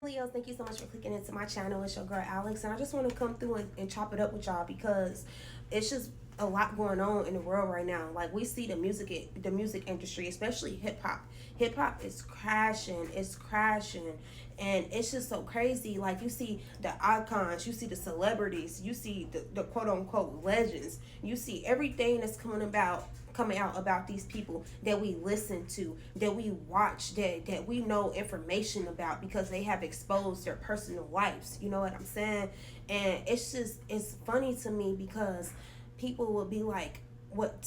Leos, thank you so much for clicking into my channel. It's your girl Alex, and I just want to come through and chop it up with y'all because it's just a lot going on in the world right now. Like we see the music industry, especially hip hop. Hip hop is crashing, and it's just so crazy. Like you see the icons, you see the celebrities, you see the quote unquote legends, you see everything that's coming out about these people that we listen to, that we watch, that we know information about because they have exposed their personal lives. You know what I'm saying? And it's funny to me because people will be like, what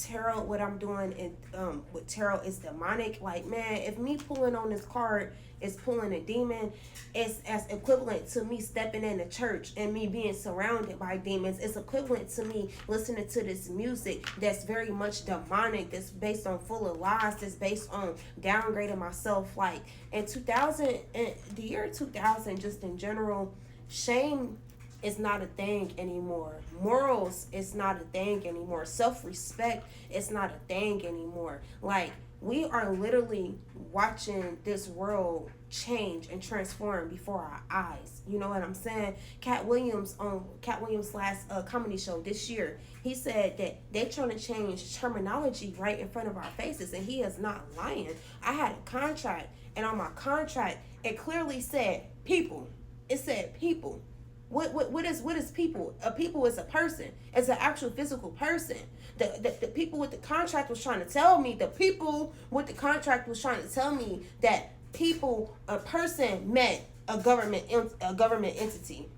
I'm doing and with tarot is demonic. Like, man, if me pulling on this card is pulling a demon, it's as equivalent to me stepping in the church and me being surrounded by demons. It's equivalent to me listening to this music that's very much demonic, that's based on full of lies, that's based on downgrading myself. Like in 2000, in the year 2000, just in general, shame is not a thing anymore. Morals is not a thing anymore. Self-respect is not a thing anymore. Like we are literally watching this world change and transform before our eyes. You know what I'm saying? Cat Williams on Cat Williams' last comedy show this year, he said that they're trying to change terminology right in front of our faces, and he is not lying. I had a contract, and on my contract, it clearly said people. It said people. What is people? A people is a person. It's an actual physical person. The people with the contract was trying to tell me. The people with the contract was trying to tell me that people, a person meant a government entity,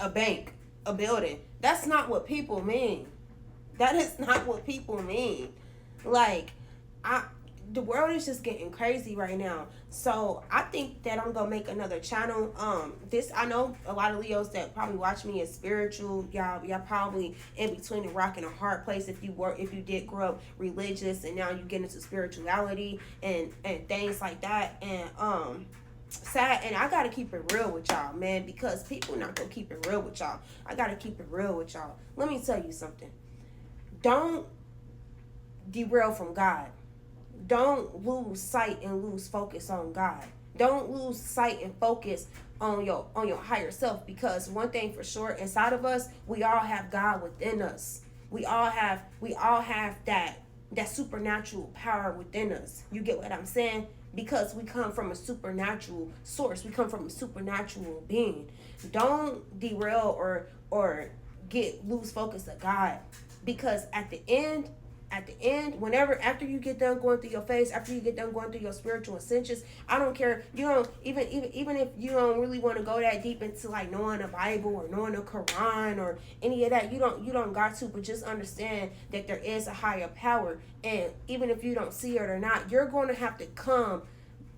a bank, a building. That's not what people mean. That is not what people mean. Like the world is just getting crazy right now. So I think that I'm gonna make another channel. This, I know a lot of Leos that probably watch me is spiritual. Y'all probably in between a rock and a hard place if you did grow up religious and now you get into spirituality and things like that. And sad, and I gotta keep it real with y'all, man, because people not gonna keep it real with y'all. I gotta keep it real with y'all. Let me tell you something. Don't derail from God. Don't lose sight and lose focus on God. Don't lose sight and focus on your higher self, because one thing for sure, inside of us, we all have God within us. We all have that supernatural power within us. You get what I'm saying? Because we come from a supernatural source. We come from a supernatural being. Don't derail or lose focus of God, because at the end, whenever, after you get done going through your phase, after you get done going through your spiritual ascensions, I don't care, you don't even if you don't really want to go that deep into like knowing the Bible or knowing the Quran or any of that, you don't got to, but just understand that there is a higher power, and even if you don't see it or not, you're going to have to come.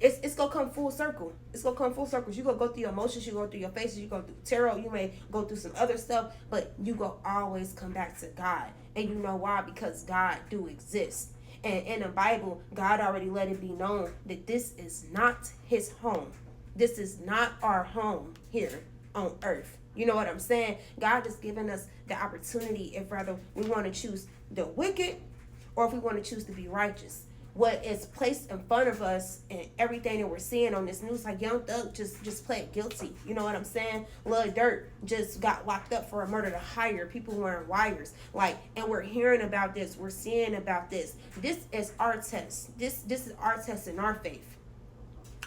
It's gonna come full circle. It's gonna come full circle. You gonna go through your emotions, you go through your faces, you go through tarot, you may go through some other stuff, but you go always come back to God. And you know why? Because God do exist. And in the Bible, God already let it be known that this is not his home. This is not our home here on earth. You know what I'm saying? God is giving us the opportunity if rather we want to choose the wicked or if we want to choose to be righteous. What is placed in front of us and everything that we're seeing on this news, like Young Thug just pled guilty. You know what I'm saying? Lil Durk just got locked up for a murder to hire, people wearing wires. Like, and we're hearing about this, we're seeing about this. This is our test. This is our test in our faith.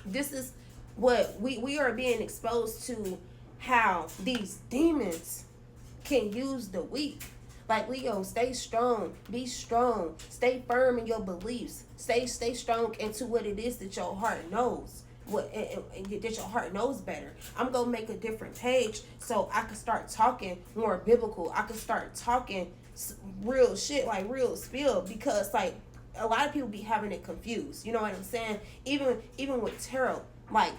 This is what we are being exposed to, how these demons can use the weak. Like, Leo, stay strong, be strong, stay firm in your beliefs, stay strong into what it is that your heart knows, that your heart knows better. I'm gonna make a different page so I can start talking more biblical. I can start talking real shit, like real spill, because like a lot of people be having it confused. You know what I'm saying? Even with tarot, like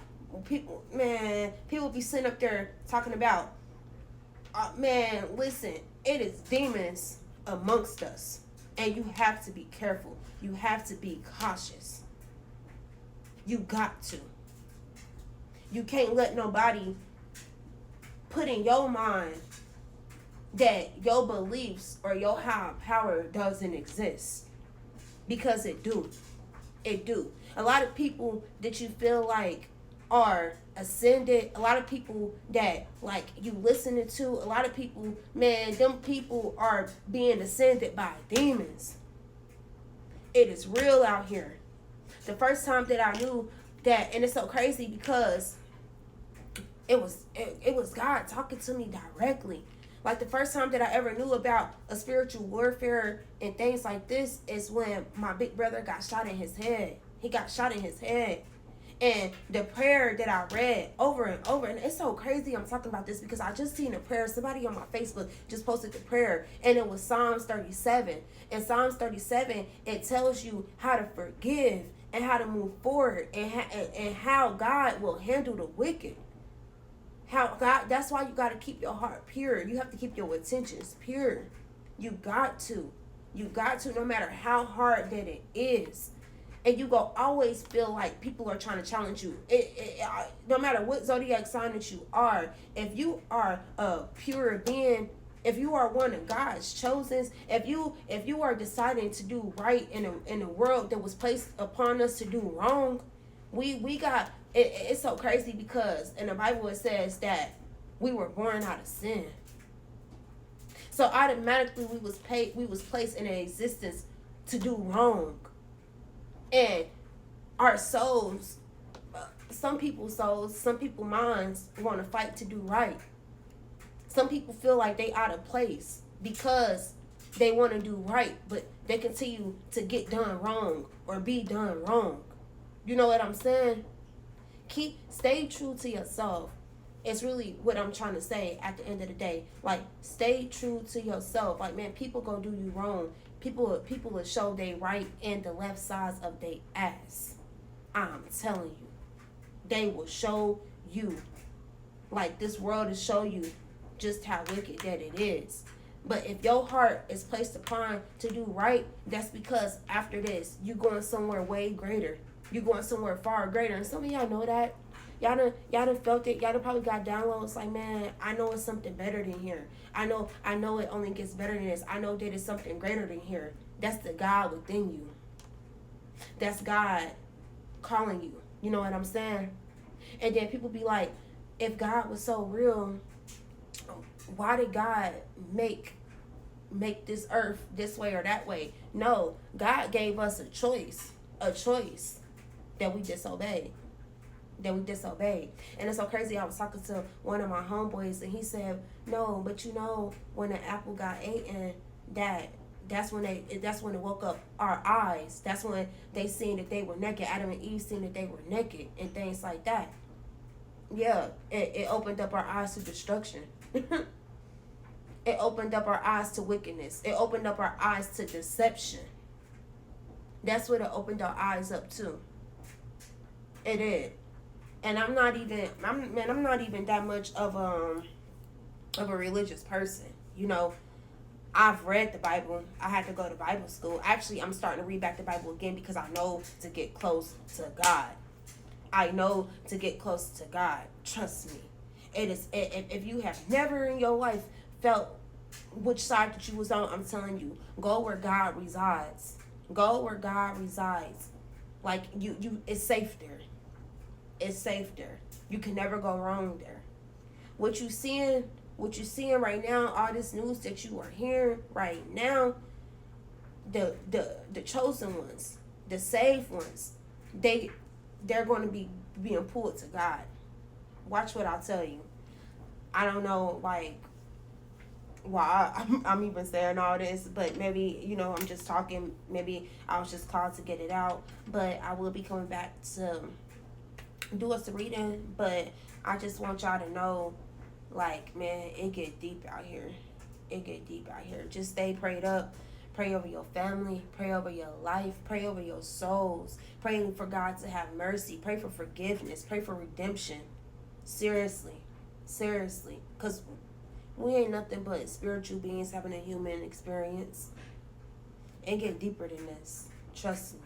people be sitting up there talking about, man, listen, it is demons amongst us, and you have to be careful. You have to be cautious. You got to. You can't let nobody put in your mind that your beliefs or your higher power doesn't exist, because it do. It do. A lot of people that you feel like are ascended, a lot of people that like you listening to, a lot of people, man, them people are being ascended by demons. It is real out here. The first time that I knew that, and it's so crazy because it was God talking to me directly. Like the first time that I ever knew about a spiritual warfare and things like this is when my big brother got shot in his head. He got shot in his head. And the prayer that I read over and over, and it's so crazy I'm talking about this because I just seen a prayer. Somebody on my Facebook just posted the prayer, and it was Psalms 37. And Psalms 37, it tells you how to forgive and how to move forward and how God will handle the wicked. How God, that's why you got to keep your heart pure. You have to keep your intentions pure. You got to. You got to, no matter how hard that it is. And you go always feel like people are trying to challenge you. No matter what zodiac sign that you are, if you are a pure being, if you are one of God's chosen, if you are deciding to do right in a world that was placed upon us to do wrong, we got it. It's so crazy because in the Bible it says that we were born out of sin. So automatically we was placed in an existence to do wrong. And our souls, some people's souls, some people's minds want to fight to do right. Some people feel like they out of place because they want to do right, but they continue to get done wrong or be done wrong. You know what I'm saying? Stay true to yourself. It's really what I'm trying to say at the end of the day. Like, stay true to yourself. Like, man, people gonna do you wrong. People will show they right and the left sides of their ass. I'm telling you. They will show you. Like, this world will show you just how wicked that it is. But if your heart is placed upon to do right, that's because after this, you going somewhere way greater. You going somewhere far greater. And some of y'all know that. Y'all done felt it. Y'all done probably got downloads like, man, I know it's something better than here. I know it only gets better than this. I know that it's something greater than here. That's the God within you. That's God calling you. You know what I'm saying? And then people be like, if God was so real, why did God make this earth this way or that way? No, God gave us a choice that we disobeyed. And it's so crazy. I was talking to one of my homeboys and he said, no, but you know, when the apple got eaten, that's when it woke up our eyes. That's when they seen that they were naked. Adam and Eve seen that they were naked and things like that. Yeah, it opened up our eyes to destruction. It opened up our eyes to wickedness. It opened up our eyes to deception. That's what it opened our eyes up to. It did. And I'm not even that much of a religious person. You know, I've read the Bible. I had to go to Bible school. Actually, I'm starting to read back the Bible again because I know to get close to God. I know to get close to God. Trust me. It is. If you have never in your life felt which side that you was on, I'm telling you, go where God resides. Go where God resides. Like you, it's safe there. It's safe there. You can never go wrong there. What you seeing right now, all this news that you are hearing right now, the chosen ones, the saved ones, they're going to be being pulled to God. Watch what I tell you. I don't know, like, why I'm even saying all this, but maybe, you know, I'm just talking. Maybe I was just called to get it out, but I will be coming back to do us a reading. But I just want y'all to know, like, man, it get deep out here. It get deep out here. Just stay prayed up. Pray over your family. Pray over your life. Pray over your souls. Pray for God to have mercy. Pray for forgiveness. Pray for redemption. Seriously. Because we ain't nothing but spiritual beings having a human experience. It get deeper than this. Trust me.